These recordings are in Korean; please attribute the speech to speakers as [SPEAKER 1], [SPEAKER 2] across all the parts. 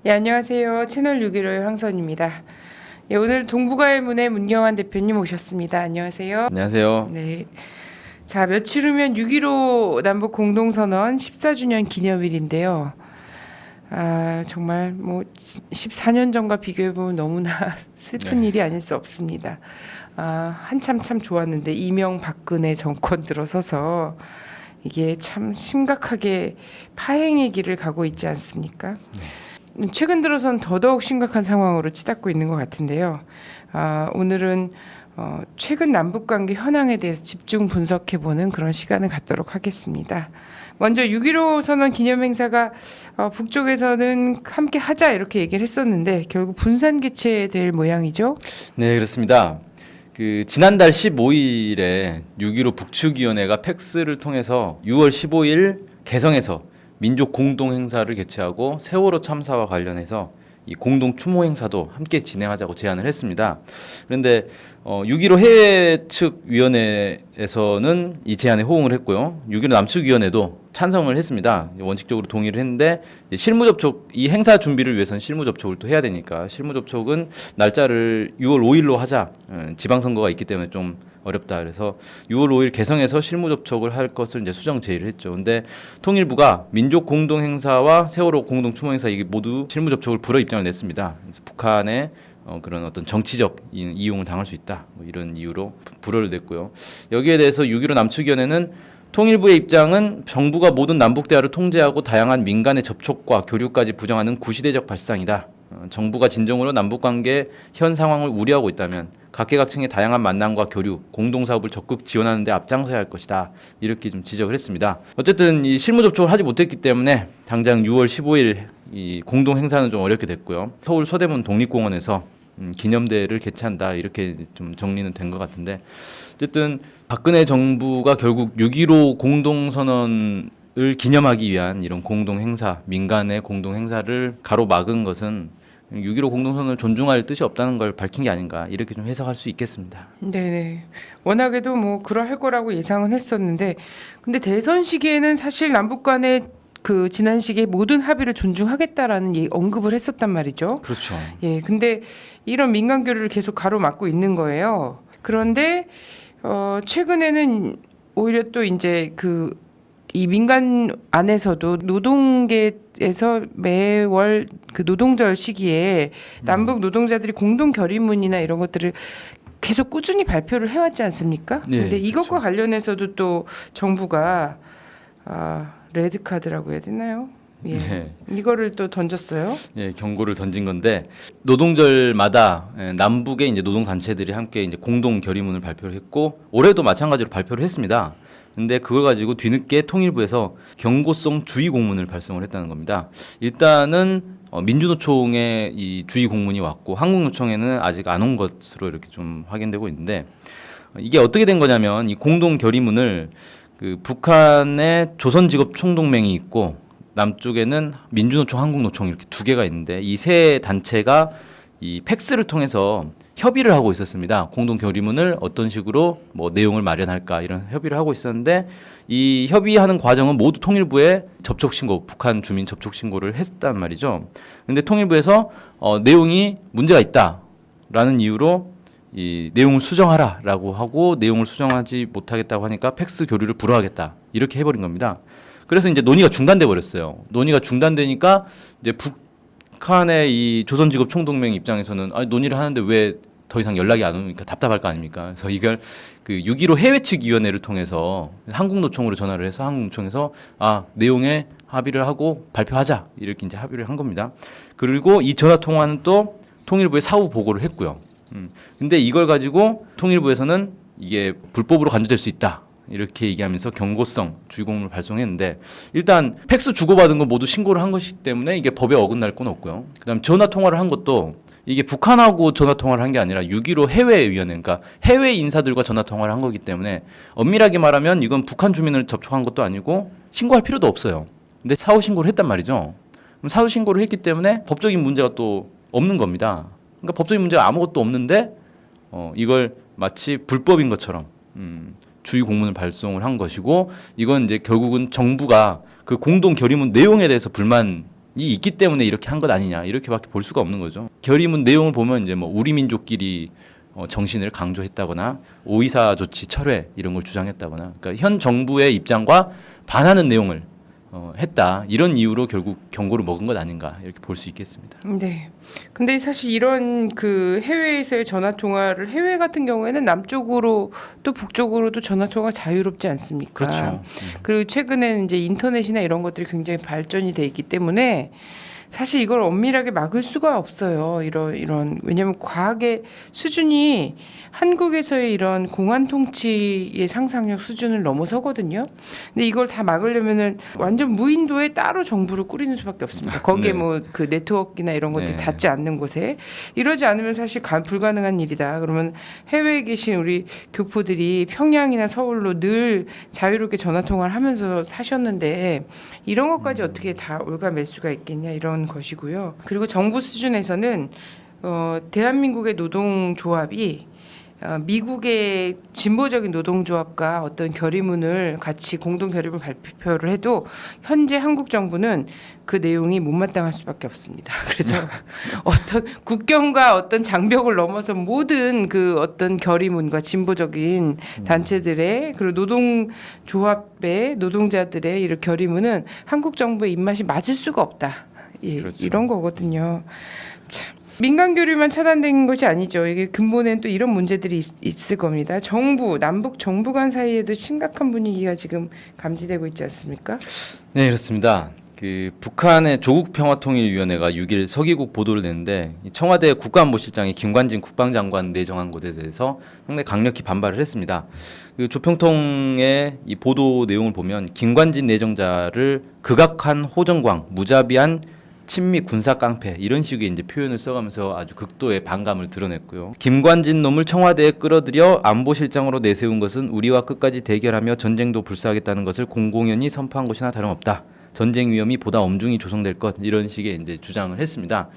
[SPEAKER 1] 예, 안녕하세요. 채널 615의 황선입니다. 예, 오늘 동북아의 문의 문경환 대표님 오셨습니다. 안녕하세요.
[SPEAKER 2] 안녕하세요.
[SPEAKER 1] 네. 자, 며칠 후면 6.15 남북 공동선언 14주년 기념일인데요. 정말 뭐 14년 전과 비교해보면 너무나 슬픈 일이 아닐 수 없습니다. 한참 참 좋았는데 이명박근혜 정권 들어서서 이게 참 심각하게 파행의 길을 가고 있지 않습니까? 최근 들어선 더더욱 심각한 상황으로 치닫고 있는 것 같은데요. 오늘은 최근 남북관계 현황에 대해서 집중 분석해보는 그런 시간을 갖도록 하겠습니다. 먼저 6.15 선언 기념행사가 북쪽에서는 함께 하자 이렇게 얘기를 했었는데 결국 분산 개최될 모양이죠.
[SPEAKER 2] 네, 그렇습니다. 지난달 15일에 6.15 북측위원회가 팩스를 통해서 6월 15일 개성에서 민족 공동 행사를 개최하고 세월호 참사와 관련해서 이 공동 추모 행사도 함께 진행하자고 제안을 했습니다. 그런데 6.15 해외 측 위원회에서는 이 제안에 호응을 했고요. 6.15 남측 위원회도 찬성을 했습니다. 원칙적으로 동의를 했는데 실무 접촉, 이 행사 준비를 위해서는 실무 접촉을 또 해야 되니까 실무 접촉은 날짜를 6월 5일로 하자. 지방선거가 있기 때문에 좀 어렵다. 그래서 6월 5일 개성에서 실무 접촉을 할 것을 이제 수정 제의를 했죠. 근데 통일부가 민족 공동 행사와 세월호 공동 추모 행사 이게 모두 실무 접촉을 불허 입장을 냈습니다. 그래서 북한의 그런 어떤 정치적 이용을 당할 수 있다. 뭐 이런 이유로 불허를 냈고요. 여기에 대해서 6.15 남측위원회는 통일부의 입장은 정부가 모든 남북 대화를 통제하고 다양한 민간의 접촉과 교류까지 부정하는 구시대적 발상이다. 정부가 진정으로 남북관계 현 상황을 우려하고 있다면 각계각층의 다양한 만남과 교류, 공동사업을 적극 지원하는 데 앞장서야 할 것이다. 이렇게 좀 지적을 했습니다. 어쨌든 이 실무 접촉을 하지 못했기 때문에 당장 6월 15일 이 공동 행사는 좀 어렵게 됐고요. 서울 서대문 독립공원에서 기념대를 개최한다. 이렇게 좀 정리는 된 것 같은데 어쨌든 박근혜 정부가 결국 6.15 공동선언 을 기념하기 위한 이런 공동 행사, 민간의 공동 행사를 가로막은 것은 6.15 공동선언을 존중할 뜻이 없다는 걸 밝힌 게 아닌가 이렇게 좀 해석할 수 있겠습니다.
[SPEAKER 1] 네네. 워낙에도 뭐 그러할 거라고 예상은 했었는데, 근데 대선 시기에는 사실 남북 간의 그 지난 시기에 모든 합의를 존중하겠다라는 언급을 했었단 말이죠.
[SPEAKER 2] 그렇죠.
[SPEAKER 1] 예, 근데 이런 민간 교류를 계속 가로막고 있는 거예요. 그런데 최근에는 오히려 또 이제 이 민간 안에서도 노동계에서 매월 그 노동절 시기에 남북 노동자들이 공동 결의문이나 이런 것들을 계속 꾸준히 발표를 해왔지 않습니까?
[SPEAKER 2] 네,
[SPEAKER 1] 근데 이것과
[SPEAKER 2] 그렇죠.
[SPEAKER 1] 관련해서도 또 정부가 레드카드라고 해야 되나요? 예.
[SPEAKER 2] 네.
[SPEAKER 1] 이거를 또 던졌어요.
[SPEAKER 2] 예, 경고를 던진 건데 노동절마다 남북의 이제 노동 단체들이 함께 이제 공동 결의문을 발표를 했고 올해도 마찬가지로 발표를 했습니다. 근데 그걸 가지고 뒤늦게 통일부에서 경고성 주의 공문을 발송을 했다는 겁니다. 일단은 민주노총의 이 주의 공문이 왔고 한국노총에는 아직 안 온 것으로 이렇게 좀 확인되고 있는데 이게 어떻게 된 거냐면 이 공동 결의문을 북한의 조선직업총동맹이 있고 남쪽에는 민주노총, 한국노총 이렇게 두 개가 있는데 이 세 단체가 이 팩스를 통해서 협의를 하고 있었습니다. 공동 결의문을 어떤 식으로 뭐 내용을 마련할까 이런 협의를 하고 있었는데 이 협의하는 과정은 모두 통일부에 접촉 신고, 북한 주민 접촉 신고를 했단 말이죠. 근데 통일부에서 내용이 문제가 있다라는 이유로 이 내용을 수정하라라고 하고 내용을 수정하지 못하겠다고 하니까 팩스 교류를 불허하겠다 이렇게 해버린 겁니다. 그래서 이제 논의가 중단돼 버렸어요. 논의가 중단되니까 이제 북한의 이 조선직업총동맹 입장에서는 논의를 하는데 왜 더 이상 연락이 안 오니까 답답할 거 아닙니까? 그래서 이걸 6.15 해외 측 위원회를 통해서 한국노총으로 전화를 해서 한국노총에서 내용에 합의를 하고 발표하자 이렇게 이제 합의를 한 겁니다. 그리고 이 전화 통화는 또 통일부에 사후 보고를 했고요. 근데 이걸 가지고 통일부에서는 이게 불법으로 간주될 수 있다. 이렇게 얘기하면서 경고성 주의공문을 발송했는데 일단 팩스 주고받은 거 모두 신고를 한 것이기 때문에 이게 법에 어긋날 건 없고요. 그다음 전화 통화를 한 것도 이게 북한하고 전화 통화를 한 게 아니라 6.15 해외위원회, 그러니까 해외 인사들과 전화 통화를 한 거기 때문에 엄밀하게 말하면 이건 북한 주민을 접촉한 것도 아니고 신고할 필요도 없어요. 근데 사후 신고를 했단 말이죠. 그럼 사후 신고를 했기 때문에 법적인 문제가 또 없는 겁니다. 그러니까 법적인 문제가 아무것도 없는데 이걸 마치 불법인 것처럼 주의 공문을 발송을 한 것이고 이건 이제 결국은 정부가 그 공동 결의문 내용에 대해서 불만이 있기 때문에 이렇게 한 것 아니냐 이렇게밖에 볼 수가 없는 거죠. 결의문 내용을 보면 이제 뭐 우리 민족끼리 정신을 강조했다거나 5.24 조치 철회 이런 걸 주장했다거나 그러니까 현 정부의 입장과 반하는 내용을 했다 이런 이유로 결국 경고를 먹은 것 아닌가 이렇게 볼 수 있겠습니다.
[SPEAKER 1] 네. 근데 사실 이런 그 해외에서의 전화 통화를 해외 같은 경우에는 남쪽으로 또 북쪽으로도 전화 통화가 자유롭지 않습니까?
[SPEAKER 2] 그렇죠.
[SPEAKER 1] 그리고 최근에는 이제 인터넷이나 이런 것들이 굉장히 발전이 돼 있기 때문에 사실 이걸 엄밀하게 막을 수가 없어요. 이런 왜냐하면 과학의 수준이 한국에서의 이런 공안 통치의 상상력 수준을 넘어서거든요. 근데 이걸 다 막으려면은 완전 무인도에 따로 정부를 꾸리는 수밖에 없습니다. 거기에
[SPEAKER 2] 네.
[SPEAKER 1] 뭐 그 네트워크나 이런 것들이
[SPEAKER 2] 네.
[SPEAKER 1] 닿지 않는 곳에 이러지 않으면 사실 불가능한 일이다. 그러면 해외에 계신 우리 교포들이 평양이나 서울로 늘 자유롭게 전화 통화를 하면서 사셨는데 이런 것까지 어떻게 다 올가맬 수가 있겠냐 이런 것이고요. 그리고 정부 수준에서는 대한민국의 노동조합이 미국의 진보적인 노동조합과 어떤 결의문을 같이 공동 결의문 발표를 해도 현재 한국 정부는 그 내용이 못마땅할 수밖에 없습니다. 그래서 어떤 국경과 어떤 장벽을 넘어서 모든 그 어떤 결의문과 진보적인 단체들의 그리고 노동조합의 노동자들의 이런 결의문은 한국 정부의 입맛이 맞을 수가 없다. 예,
[SPEAKER 2] 그렇죠.
[SPEAKER 1] 이런 거거든요. 참. 민간 교류만 차단된 것이 아니죠. 이게 근본에는 또 이런 문제들이 있을 겁니다. 남북 정부 간 사이에도 심각한 분위기가 지금 감지되고 있지 않습니까?
[SPEAKER 2] 네 그렇습니다. 그 북한의 조국평화통일위원회가 6일 서기국 보도를 냈는데 청와대 국가안보실장이 김관진 국방장관 내정한 것에 대해서 상당히 강력히 반발을 했습니다. 그 조평통의 이 보도 내용을 보면 김관진 내정자를 극악한 호정광, 무자비한 친미 군사 깡패 이런 식의 이제 표현을 써가면서 아주 극도의 반감을 드러냈고요. 김관진 놈을 청와대에 끌어들여 안보실장으로 내세운 것은 우리와 끝까지 대결하며 전쟁도 불사하겠다는 것을 공공연히 선포한 것이나 다름없다. 전쟁 위험이 보다 엄중히 조성될 것 이런 식의 이제 주장을 했습니다.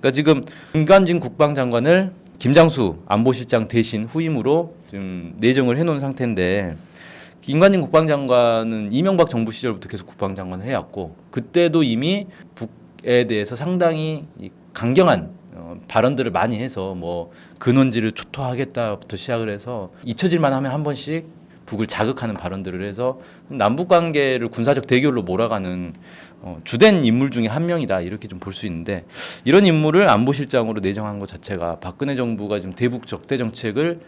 [SPEAKER 2] 그러니까 지금 김관진 국방장관을 김장수 안보실장 대신 후임으로 지금 내정을 해놓은 상태인데 김관진 국방장관은 이명박 정부 시절부터 계속 국방장관을 해왔고 그때도 이미 북에 대해서 상당히 강경한 발언들을 많이 해서 뭐 근원지를 초토화하겠다부터 시작을 해서 잊혀질만 하면 한 번씩 북을 자극하는 발언들을 해서 남북 관계를 군사적 대결로 몰아가는 주된 인물 중에 한 명이다 이렇게 좀 볼 수 있는데 이런 인물을 안보실장으로 내정한 것 자체가 박근혜 정부가 지금 대북 적대 정책을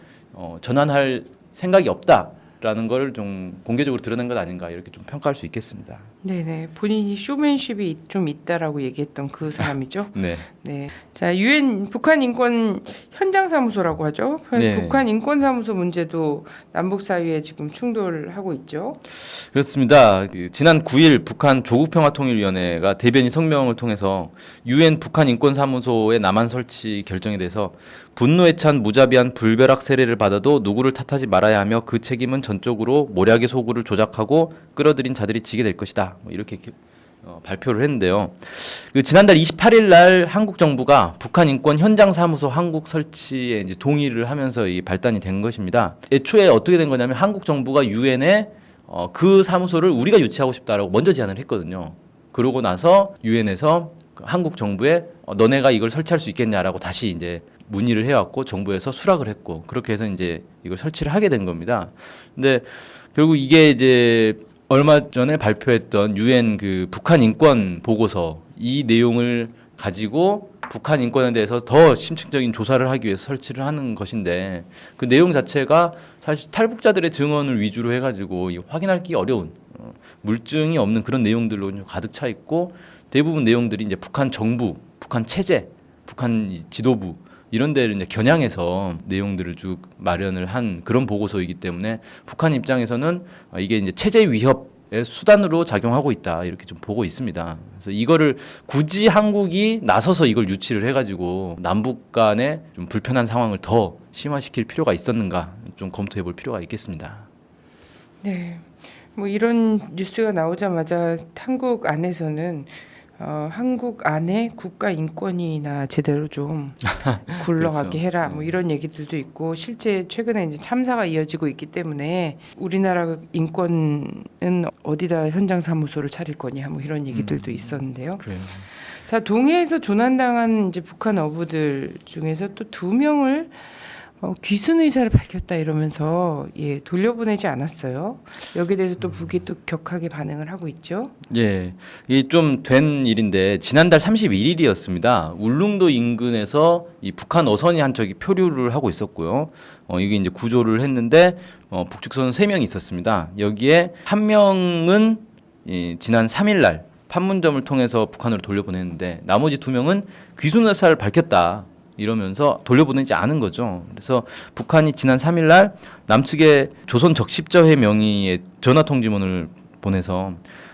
[SPEAKER 2] 전환할 생각이 없다라는 걸 좀 공개적으로 드러낸 것 아닌가 이렇게 좀 평가할 수 있겠습니다.
[SPEAKER 1] 네네. 본인이 쇼맨십이 좀 있다라고 얘기했던 그 사람이죠.
[SPEAKER 2] 네.
[SPEAKER 1] 네. 자, 유엔 북한 인권 현장 사무소라고 하죠.
[SPEAKER 2] 네.
[SPEAKER 1] 북한 인권 사무소 문제도 남북 사이에 지금 충돌하고 있죠.
[SPEAKER 2] 그렇습니다. 지난 9일 북한 조국평화통일위원회가 대변인 성명을 통해서 유엔 북한 인권사무소의 남한 설치 결정에 대해서 분노에 찬 무자비한 불벼락 세례를 받아도 누구를 탓하지 말아야 하며 그 책임은 전적으로 모략의 소굴을 조작하고 끌어들인 자들이 지게 될 것이다. 뭐 이렇게 발표를 했는데요. 그 지난달 28일 날 한국 정부가 북한 인권 현장 사무소 한국 설치에 이제 동의를 하면서 이 발단이 된 것입니다. 애초에 어떻게 된 거냐면 한국 정부가 유엔에 그 사무소를 우리가 유치하고 싶다라고 먼저 제안을 했거든요. 그러고 나서 유엔에서 한국 정부에 너네가 이걸 설치할 수 있겠냐라고 다시 이제 문의를 해왔고 정부에서 수락을 했고 그렇게 해서 이제 이걸 설치를 하게 된 겁니다. 근데 결국 이게 이제 얼마 전에 발표했던 유엔 그 북한 인권 보고서 이 내용을 가지고 북한 인권에 대해서 더 심층적인 조사를 하기 위해서 설치를 하는 것인데 그 내용 자체가 사실 탈북자들의 증언을 위주로 해가지고 확인하기 어려운 물증이 없는 그런 내용들로 가득 차 있고 대부분 내용들이 이제 북한 정부, 북한 체제, 북한 지도부 이런 데를 이제 겨냥해서 내용들을 쭉 마련을 한 그런 보고서이기 때문에 북한 입장에서는 이게 이제 체제 위협의 수단으로 작용하고 있다 이렇게 좀 보고 있습니다. 그래서 이거를 굳이 한국이 나서서 이걸 유치를 해가지고 남북 간의 좀 불편한 상황을 더 심화시킬 필요가 있었는가 좀 검토해볼 필요가 있겠습니다.
[SPEAKER 1] 네. 뭐 이런 뉴스가 나오자마자 한국 안에서는 한국 안에 국가 인권이나 제대로 좀 굴러가게
[SPEAKER 2] 그렇죠.
[SPEAKER 1] 해라 뭐 이런 얘기들도 있고 실제 최근에 이제 참사가 이어지고 있기 때문에 우리나라 인권은 어디다 현장 사무소를 차릴 거냐 뭐 이런 얘기들도 있었는데요.
[SPEAKER 2] 그래요.
[SPEAKER 1] 자, 동해에서 조난당한 이제 북한 어부들 중에서 또 2명을 귀순 의사를 밝혔다 이러면서 돌려보내지 않았어요. 여기에 대해서 또 북이 또 격하게 반응을 하고 있죠.
[SPEAKER 2] 예, 이 좀 된 일인데 지난달 31일이었습니다. 울릉도 인근에서 이 북한 어선이 한 척이 표류를 하고 있었고요. 이게 이제 구조를 했는데 북측선 3명이 있었습니다. 여기에 한 명은 지난 3일날 판문점을 통해서 북한으로 돌려보냈는데 나머지 2명은 귀순 의사를 밝혔다. 이러면서 돌려보내지 않은 거죠. 그래서 북한이 지난 3일날 남측에 조선 적십자회 명의의 전화 통지문을 보내서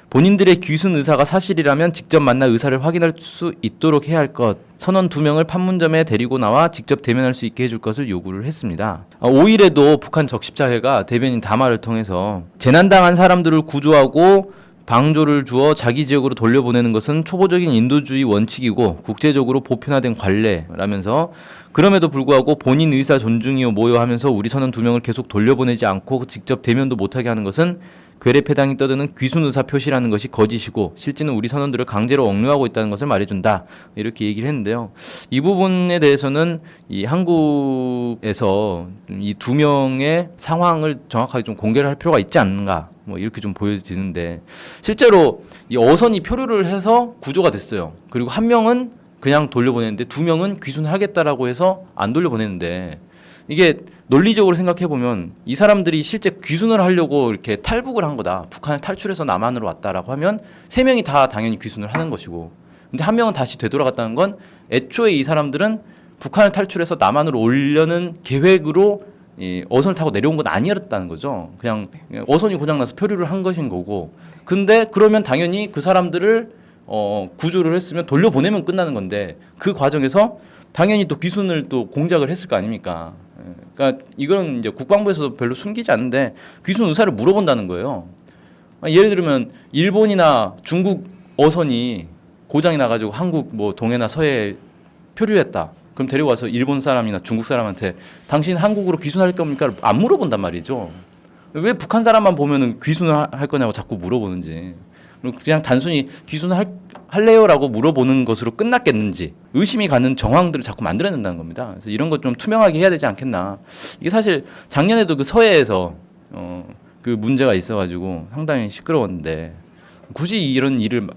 [SPEAKER 2] 본인들의 귀순 의사가 사실이라면 직접 만나 의사를 확인할 수 있도록 해야 할 것, 선원 2명을 판문점에 데리고 나와 직접 대면할 수 있게 해줄 것을 요구를 했습니다. 5일에도 북한 적십자회가 대변인 담화를 통해서 재난당한 사람들을 구조하고 방조를 주어 자기 지역으로 돌려보내는 것은 초보적인 인도주의 원칙이고 국제적으로 보편화된 관례라면서 그럼에도 불구하고 본인 의사 존중이요 뭐요 하면서 우리 선원 2명을 계속 돌려보내지 않고 직접 대면도 못하게 하는 것은 괴뢰패당이 떠드는 귀순 의사 표시라는 것이 거짓이고 실제는 우리 선원들을 강제로 억류하고 있다는 것을 말해준다 이렇게 얘기를 했는데요. 이 부분에 대해서는 이 한국에서 이 2명의 상황을 정확하게 좀 공개를 할 필요가 있지 않는가 뭐 이렇게 좀 보여지는데 실제로 이 어선이 표류를 해서 구조가 됐어요. 그리고 한 명은 그냥 돌려보냈는데 2명은 귀순을 하겠다라고 해서 안 돌려보냈는데 이게 논리적으로 생각해 보면 이 사람들이 실제 귀순을 하려고 이렇게 탈북을 한 거다. 북한을 탈출해서 남한으로 왔다라고 하면 3명이 다 당연히 귀순을 하는 것이고 근데 한 명은 다시 되돌아갔다는 건 애초에 이 사람들은 북한을 탈출해서 남한으로 오려는 계획으로 이 어선을 타고 내려온 건 아니었다는 거죠. 그냥 어선이 고장나서 표류를 한 것인 거고. 근데 그러면 당연히 그 사람들을 구조를 했으면 돌려보내면 끝나는 건데 그 과정에서 당연히 또 귀순을 또 공작을 했을 거 아닙니까? 그러니까 이건 이제 국방부에서도 별로 숨기지 않는데 귀순 의사를 물어본다는 거예요. 예를 들면 일본이나 중국 어선이 고장이 나가지고 한국 뭐 동해나 서해에 표류했다. 그럼 데려와서 일본 사람이나 중국 사람한테 당신 한국으로 귀순할 겁니까? 안 물어본단 말이죠. 왜 북한 사람만 보면은 귀순을 할 거냐고 자꾸 물어보는지. 그냥 단순히 귀순할래요라고 물어보는 것으로 끝났겠는지 의심이 가는 정황들을 자꾸 만들어낸다는 겁니다. 그래서 이런 것 좀 투명하게 해야 되지 않겠나. 이게 사실 작년에도 그 서해에서 그 문제가 있어가지고 상당히 시끄러웠는데 굳이 이런 일을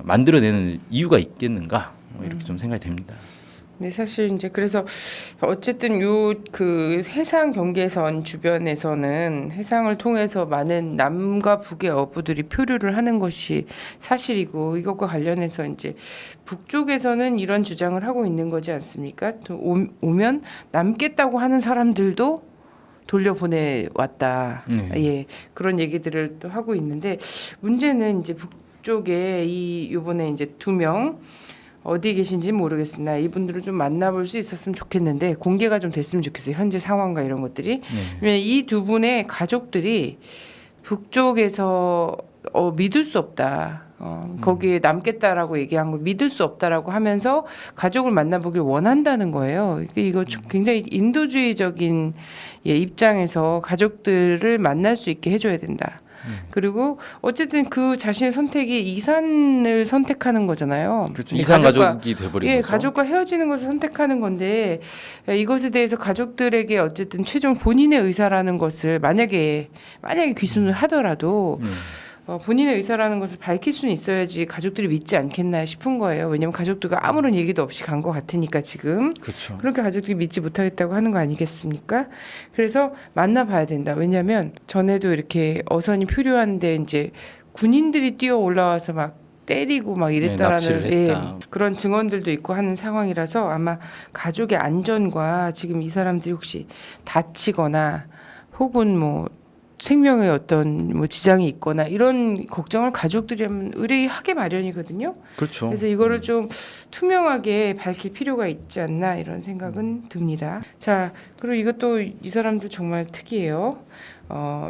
[SPEAKER 2] 만들어내는 이유가 있겠는가 이렇게 좀 생각이 됩니다.
[SPEAKER 1] 네, 사실 이제 그래서 어쨌든 요 그 해상 경계선 주변에서는 해상을 통해서 많은 남과 북의 어부들이 표류를 하는 것이 사실이고 이것과 관련해서 이제 북쪽에서는 이런 주장을 하고 있는 거지 않습니까? 또 오면 남겠다고 하는 사람들도 돌려보내 왔다. 예, 그런 얘기들을 또 하고 있는데 문제는 이제 북쪽에 이번에 이제 2명 어디 계신지 모르겠으나 이분들을 좀 만나볼 수 있었으면 좋겠는데 공개가 좀 됐으면 좋겠어요. 현재 상황과 이런 것들이. 왜냐면 이 2분의 가족들이 북쪽에서 믿을 수 없다. 거기에 남겠다라고 얘기한 걸 믿을 수 없다라고 하면서 가족을 만나보길 원한다는 거예요. 이거 굉장히 인도주의적인 입장에서 가족들을 만날 수 있게 해줘야 된다. 그리고 어쨌든 그 자신의 선택이 이산을 선택하는 거잖아요.
[SPEAKER 2] 그렇죠. 이산 가족이 돼버린 거죠.
[SPEAKER 1] 가족과 헤어지는 것을 선택하는 건데 이것에 대해서 가족들에게 어쨌든 최종 본인의 의사라는 것을 만약에 귀순을 하더라도 본인의 의사라는 것을 밝힐 수는 있어야지 가족들이 믿지 않겠나 싶은 거예요. 왜냐하면 가족들과 아무런 얘기도 없이 간 것 같으니까 지금.
[SPEAKER 2] 그렇죠.
[SPEAKER 1] 그렇게 가족들이 믿지 못하겠다고 하는 거 아니겠습니까? 그래서 만나봐야 된다. 왜냐하면 전에도 이렇게 어선이 표류하는데 이제 군인들이 뛰어 올라와서 막 때리고 막 이랬다라는 그런 증언들도 있고 하는 상황이라서 아마 가족의 안전과 지금 이 사람들이 혹시 다치거나 혹은 뭐 생명에 어떤 뭐 지장이 있거나 이런 걱정을 가족들이 하면 의뢰하게 마련이거든요.
[SPEAKER 2] 그렇죠.
[SPEAKER 1] 그래서 이거를 좀 투명하게 밝힐 필요가 있지 않나 이런 생각은 듭니다. 자, 그리고 이것도 이 사람들 정말 특이해요.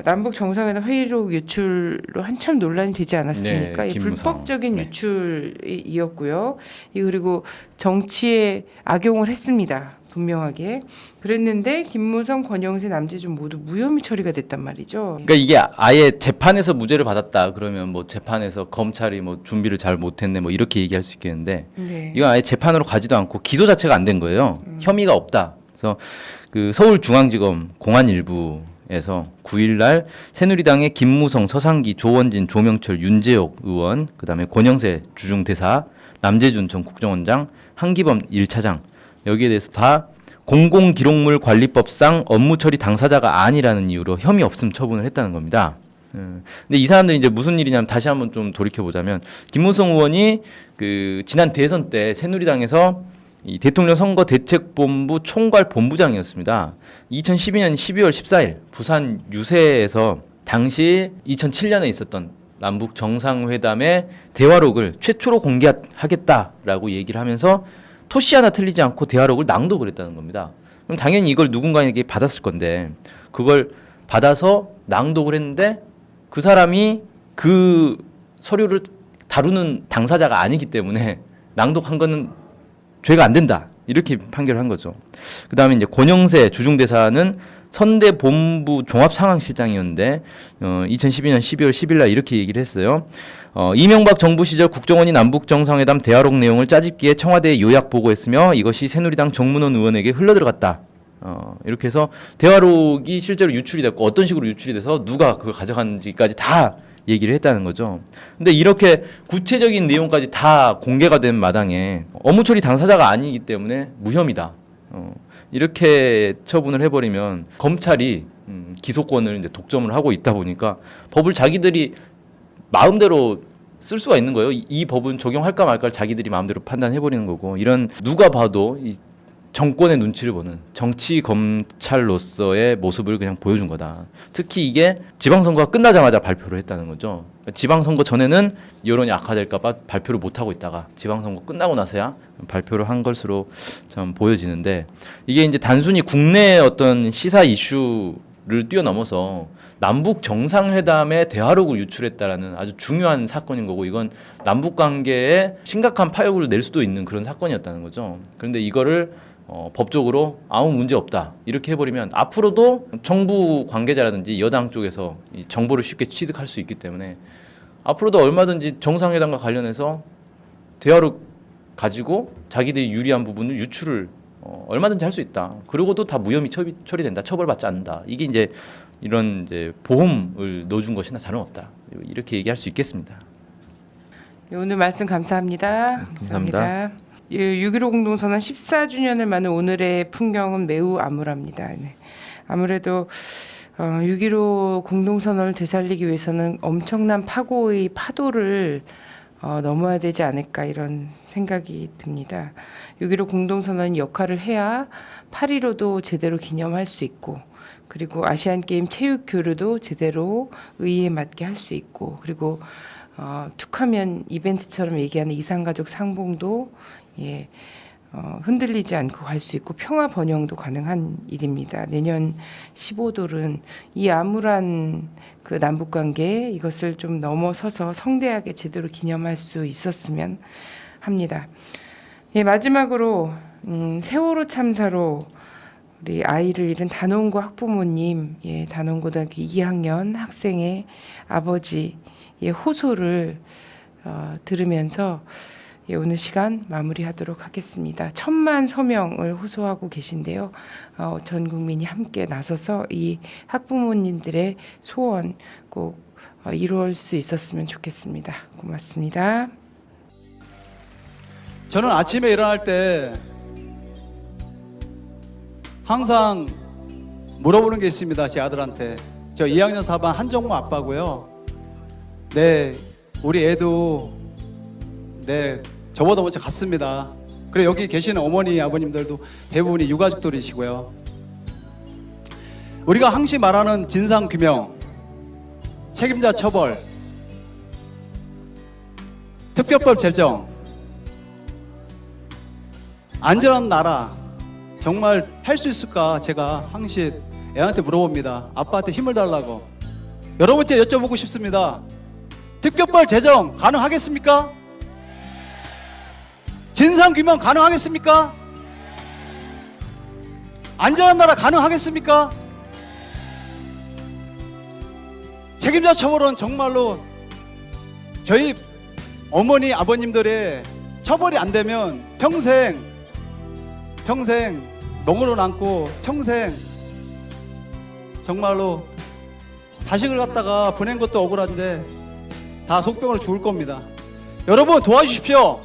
[SPEAKER 1] 남북 정상회담 회의록 유출로 한참 논란이 되지 않았습니까?
[SPEAKER 2] 네,
[SPEAKER 1] 이
[SPEAKER 2] 김무성.
[SPEAKER 1] 불법적인
[SPEAKER 2] 네.
[SPEAKER 1] 유출이었고요. 그리고 정치에 악용을 했습니다. 분명하게. 그랬는데 김무성, 권영세, 남재준 모두 무혐의 처리가 됐단 말이죠.
[SPEAKER 2] 그러니까 이게 아예 재판에서 무죄를 받았다 그러면 뭐 재판에서 검찰이 뭐 준비를 잘 못했네 뭐 이렇게 얘기할 수 있겠는데
[SPEAKER 1] 네.
[SPEAKER 2] 이건 아예 재판으로 가지도 않고 기소 자체가 안 된 거예요. 혐의가 없다. 그래서 그 서울중앙지검 공안일부에서 9일날 새누리당의 김무성, 서상기, 조원진, 조명철, 윤재옥 의원, 그다음에 권영세 주중대사, 남재준 전 국정원장, 한기범 1차장 여기에 대해서 다 공공기록물 관리법상 업무 처리 당사자가 아니라는 이유로 혐의 없음 처분을 했다는 겁니다. 근데 이 사람들이 이제 무슨 일이냐면 다시 한번 좀 돌이켜 보자면 김무성 의원이 그 지난 대선 때 새누리당에서 이 대통령 선거 대책본부 총괄 본부장이었습니다. 2012년 12월 14일 부산 유세에서 당시 2007년에 있었던 남북 정상회담의 대화록을 최초로 공개하겠다라고 얘기를 하면서 토시 하나 틀리지 않고 대화록을 낭독을 했다는 겁니다. 그럼 당연히 이걸 누군가에게 받았을 건데 그걸 받아서 낭독을 했는데 그 사람이 그 서류를 다루는 당사자가 아니기 때문에 낭독한 거는 죄가 안 된다. 이렇게 판결을 한 거죠. 그다음에 이제 권영세 주중대사는 선대본부 종합상황실장이었는데 2012년 12월 10일 날 이렇게 얘기를 했어요. 이명박 정부 시절 국정원이 남북 정상회담 대화록 내용을 짜집기에 청와대에 요약 보고했으며 이것이 새누리당 정문원 의원에게 흘러들어갔다. 이렇게 해서 대화록이 실제로 유출이 됐고 어떤 식으로 유출이 돼서 누가 그걸 가져갔는지까지 다 얘기를 했다는 거죠. 근데 이렇게 구체적인 내용까지 다 공개가 된 마당에 업무 처리 당사자가 아니기 때문에 무혐의다. 이렇게 처분을 해버리면 검찰이 기소권을 이제 독점을 하고 있다 보니까 법을 자기들이 마음대로 쓸 수가 있는 거예요. 이 법은 적용할까 말까를 자기들이 마음대로 판단해버리는 거고 이런 누가 봐도 이 정권의 눈치를 보는 정치 검찰로서의 모습을 그냥 보여준 거다. 특히 이게 지방선거가 끝나자마자 발표를 했다는 거죠. 그러니까 지방선거 전에는 여론이 악화될까 봐 발표를 못하고 있다가 지방선거 끝나고 나서야 발표를 한 것으로 참 보여지는데 이게 이제 단순히 국내의 어떤 시사 이슈를 뛰어넘어서 남북 정상회담의 대화록을 유출했다라는 아주 중요한 사건인 거고 이건 남북 관계에 심각한 파역을 낼 수도 있는 그런 사건이었다는 거죠. 그런데 이거를 법적으로 아무 문제 없다 이렇게 해버리면 앞으로도 정부 관계자라든지 여당 쪽에서 이 정보를 쉽게 취득할 수 있기 때문에 앞으로도 얼마든지 정상회담과 관련해서 대화록 가지고 자기들이 유리한 부분을 유출을 얼마든지 할 수 있다. 그리고도 다 무혐의 처리된다. 처벌받지 않는다. 이게 이제 이런 이제 보험을 넣어준 것이나 다름없다. 이렇게 얘기할 수 있겠습니다.
[SPEAKER 1] 오늘 말씀 감사합니다.
[SPEAKER 2] 감사합니다.
[SPEAKER 1] 6.15 공동선언 14주년을 맞는 오늘의 풍경은 매우 암울합니다. 네. 아무래도 6.15 공동선언을 되살리기 위해서는 엄청난 파고의 파도를 넘어야 되지 않을까 이런 생각이 듭니다. 6.15 공동선언 역할을 해야 8.15도 제대로 기념할 수 있고 그리고 아시안게임 체육교류도 제대로 의의에 맞게 할 수 있고 그리고 툭하면 이벤트처럼 얘기하는 이산가족 상봉도 흔들리지 않고 갈 수 있고 평화 번영도 가능한 일입니다. 내년 15돌은 이 암울한 그 남북 관계 이것을 좀 넘어서서 성대하게 제대로 기념할 수 있었으면 합니다. 마지막으로 세월호 참사로 우리 아이를 잃은 단원고 학부모님, 단원고등학교 2학년 학생의 아버지의 호소를 들으면서 오늘 시간 마무리하도록 하겠습니다. 1000만 서명을 호소하고 계신데요. 전 국민이 함께 나서서 이 학부모님들의 소원 꼭 이루어질 수 있었으면 좋겠습니다. 고맙습니다.
[SPEAKER 3] 저는 아침에 일어날 때 항상 물어보는 게 있습니다. 제 아들한테. 저 2학년 4반 한정모 아빠고요. 네, 우리 애도 저보다 먼저 갔습니다. 그리고 여기 계시는 어머니 아버님들도 대부분이 유가족들이시고요. 우리가 항시 말하는 진상규명, 책임자 처벌, 특별법 제정, 안전한 나라 정말 할 수 있을까 제가 항시 애한테 물어봅니다. 아빠한테 힘을 달라고. 여러분께 여쭤보고 싶습니다. 특별법 제정 가능하겠습니까? 진상규명 가능하겠습니까? 안전한 나라 가능하겠습니까? 책임자 처벌은 정말로 저희 어머니 아버님들의 처벌이 안 되면 평생 멍으로 남고 평생 정말로 자식을 갖다가 보낸 것도 억울한데 다 속병으로 죽을 겁니다. 여러분 도와주십시오.